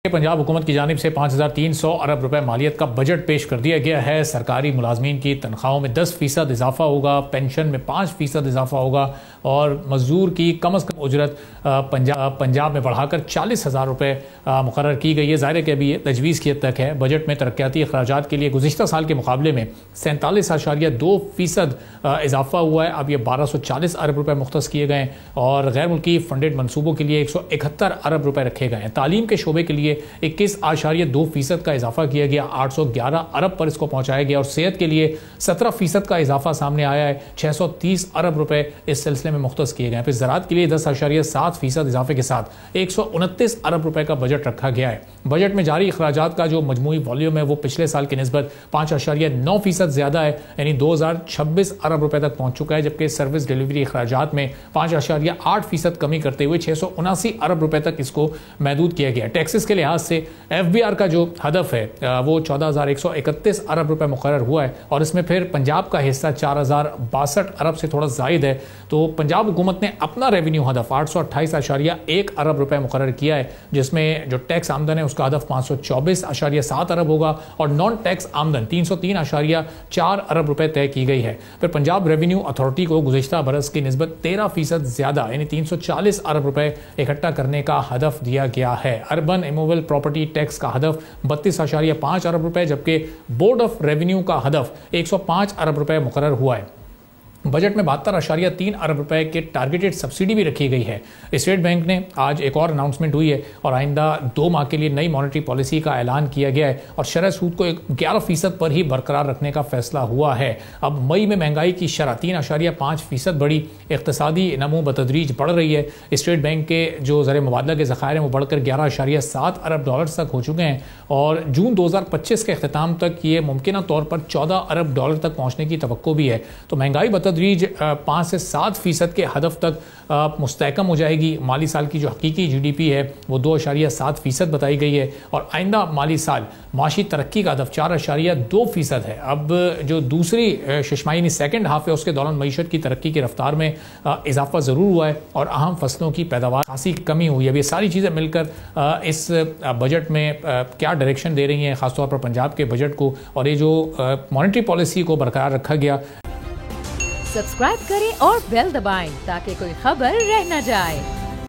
पंजाब हुकूमत की जानिब से 5300 अरब रुपए मालियत का बजट पेश कर दिया गया है। सरकारी मुलाजमीन की तनख्वाहों में 10% इजाफा होगा, पेंशन में 5% इजाफा होगा और मजदूर की कम अज़ कम उजरत पंजाब में बढ़ाकर 40,000 रुपये मुकर्रर की गई है। ज़ाहिर है कि अभी ये तजवीज़ की हद तक है। बजट में तरक्याती अखराजात के लिए गुज़िश्ता साल के मुकाबले में 47.2% इजाफा हुआ है। अब ये 1240 अरब रुपये मुख्तस किए गए और गैर मुल्की फंडेड मनसूबों के लिए 171 अरब रुपये रखे गए हैं। तालीम के शोबे के लिए 21.2% का इजाफा किया गया, 811 अरब पर इसको पहुंचाया गया और सेहत के लिए 17% का इजाफा सामने आया है, 630 अरब रुपए इस सिलसिले में मुख्तस किए गए हैं। फिर ज़राअत के लिए 10.7% इजाफे के साथ 129 अरब रुपए का बजट रखा गया है। बजट में जारी अखराजात का जो मजमूई वॉल्यूम है वो पिछले साल की निस्बत 5.9% ज़्यादा है, यानी 2026 अरब रुपए तक पहुंच चुका है, जबकि सर्विस डिलीवरी अखराजात में 5.8% कमी करते हुए 679 अरब रुपए तक इसको महदूद किया गया। टैक्सेस के लिहाज से FBR का जो हदफ है वो 14,131 अरब रुपए मुकर्रर हुआ है और इसमें फिर पंजाब का हिस्सा 4,062 अरब से थोड़ा जायद है। तो पंजाब हुकूमत ने अपना रेवेन्यू हदफ 828.1 अरब रुपए मुकर्रर किया है, जिसमें जो टैक्स आमदन है उसका हदफ 524.7 अरब होगा और नॉन टैक्स आमदन 303.4 अरब रुपए तय की गई है। फिर पंजाब रेवेन्यू अथॉरिटी को गुज़िश्ता बरस की निस्बत 13% ज़्यादा यानी 340 अरब रुपए इकट्ठा करने का हदफ दिया गया है। अर्बन इमूवेबल प्रॉपर्टी टैक्स का हदफ 32.5 अरब रुपए, जबकि बोर्ड ऑफ रेवेन्यू का हदफ 105 अरब रुपए मुकर्रर हुआ है। बजट में 72.3 अरब रुपए के टारगेटेड सब्सिडी भी रखी गई है। स्टेट बैंक ने आज एक और अनाउंसमेंट हुई है और आइंदा 2 माह के लिए नई मॉनेटरी पॉलिसी का ऐलान किया गया है और शरह सूद को 11% पर ही बरकरार रखने का फैसला हुआ है। अब मई में महंगाई की शरह 3.5% बढ़ी, इक्तसादी नमू बतदरीज बढ़ रही है। स्टेट बैंक के जो ज़र मुबादला के ज़खायर हैं वो बढ़कर 11.7 अरब डॉलर तक हो चुके हैं और जून 2025 के अख्ताम तक ये मुमकिन तौर पर 14 अरब डॉलर तक पहुँचने की तवक्को भी है। तो महंगाई तदरीज 5 से 7% के हदफ तक मुस्तहकम हो जाएगी। माली साल की जो हकीकी GDP है वो 2.7% बताई गई है और आइंदा माली साल माशी तरक्की का हदफ 4.2% है। अब जो दूसरी शशमाही यानी सेकेंड हाफ है उसके दौरान मईशत की तरक्की की रफ्तार में इजाफा ज़रूर हुआ है और अहम फसलों की पैदावार खासी कमी हुई है। अब ये सारी चीज़ें मिलकर इस बजट में क्या डायरेक्शन दे रही हैं ख़ासतौर पर पंजाब के बजट को, और ये जो मॉनेटरी पॉलिसी को बरकरार रखा गया। सब्सक्राइब करें और बेल दबाएं ताकि कोई खबर रह न जाए।